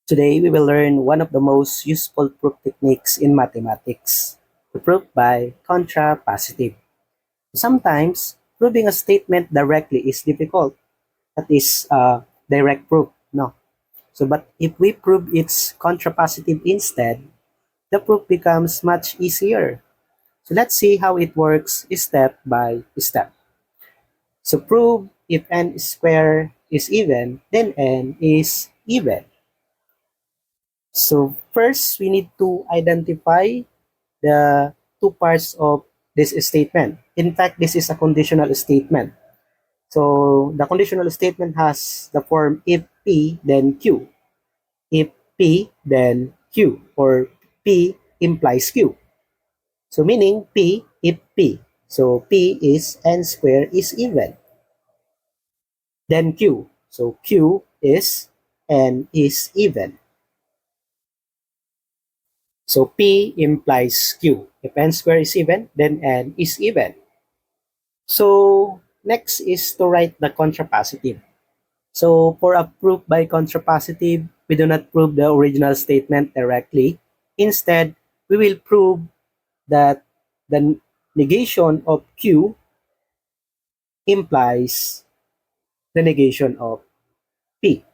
Today, we will learn one of the most useful proof techniques in mathematics, the proof by contrapositive. Sometimes, proving a statement directly is difficult. That is direct proof, no? But if we prove its contrapositive instead, the proof becomes much easier. So let's see how it works step by step. So prove if n square is even, then n is even. So first, we need to identify the two parts of this statement. In fact, this is a conditional statement. So the conditional statement has the form if P, then Q. If P, then Q, or P implies Q. So meaning P, if P. So P is n square is even. Then Q. So Q is n is even. So P implies Q. If n square is even, then n is even. So next is to write the contrapositive. So for a proof by contrapositive, we do not prove the original statement directly. Instead, we will prove that the negation of Q implies the negation of P.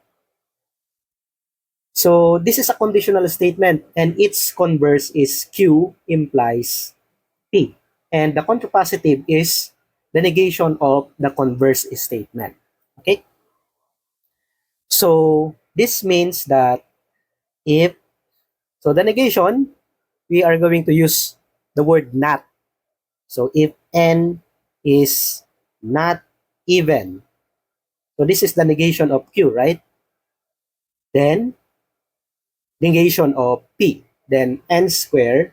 So this is a conditional statement and its converse is Q implies P. And the contrapositive is the negation of the converse statement. Okay? So this means that if, so the negation, we are going to use the word not. So if n is not even, so this is the negation of Q, right? Then negation of P. Then n squared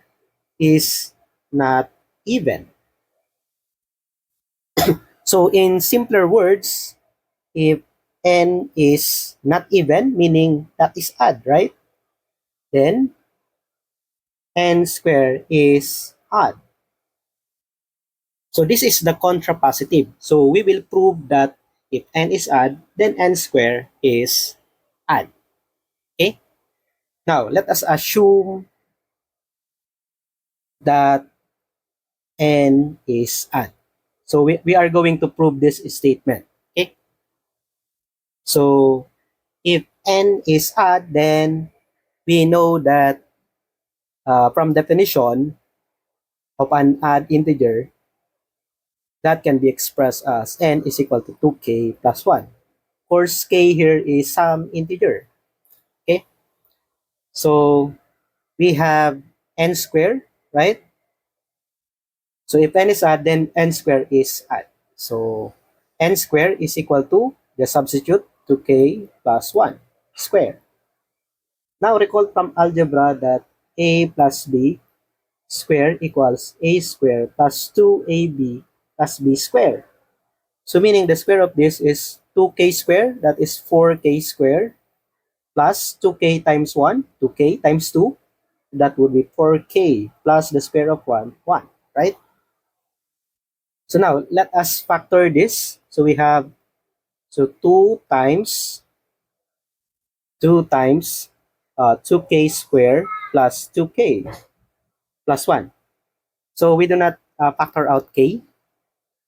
is not even. So in simpler words, if n is not even, meaning that is odd, right? Then n squared is odd. So this is the contrapositive. So we will prove that if n is odd, then n squared is odd. Okay? Now, let us assume that n is odd. So we are going to prove this statement. Okay? So if n is odd, then we know that from definition of an odd integer, that can be expressed as n is equal to 2k plus 1. Of course, k here is some integer. Okay? So we have n squared, right? So if n is odd, then n squared is odd. So n squared is equal to, just substitute 2k plus 1 square. Now recall from algebra that a plus b square equals a square plus 2ab plus b square. So meaning the square of this is 2k square, that is 4k square, plus 2k times 1, 2k times 2, that would be 4k plus the square of 1, 1, right? So now let us factor this. So we have, so 2 square plus 2k plus 1. So we do not factor out k.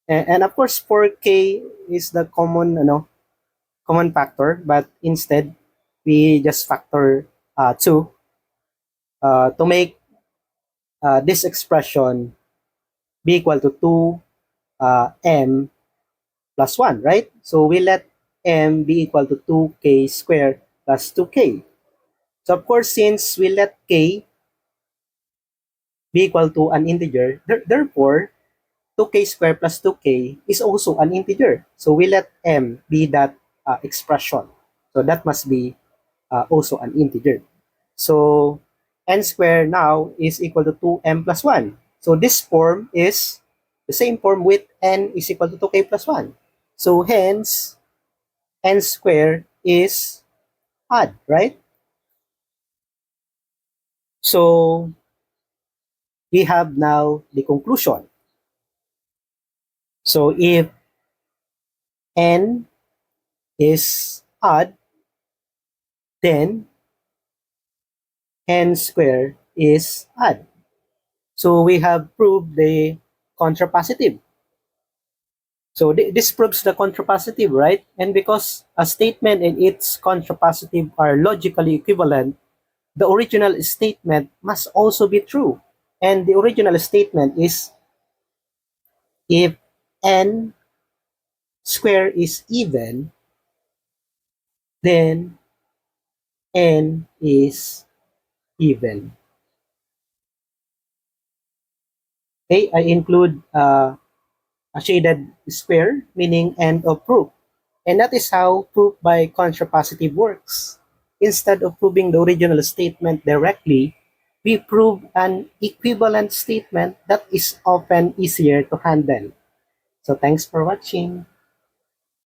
And of course 4k is the common factor, but instead we just factor 2 to make this expression be equal to 2 m plus 1, right? So we let m be equal to 2k squared plus 2k. So of course, since we let k be equal to an integer, therefore, 2k squared plus 2k is also an integer. So we let m be that expression. So that must be also an integer. So n squared now is equal to 2m plus 1. So this form is the same form with n is equal to 2k plus 1. So hence, n squared is odd, right? So we have now the conclusion. So if n is odd, then n square is odd. So we have proved the contrapositive. So this proves the contrapositive, right? And because a statement and its contrapositive are logically equivalent, the original statement must also be true. And the original statement is if n square is even, then n is even. Okay, I include a shaded square, meaning end of proof. And that is how proof by contrapositive works. Instead of proving the original statement directly, we prove an equivalent statement that is often easier to handle. So thanks for watching.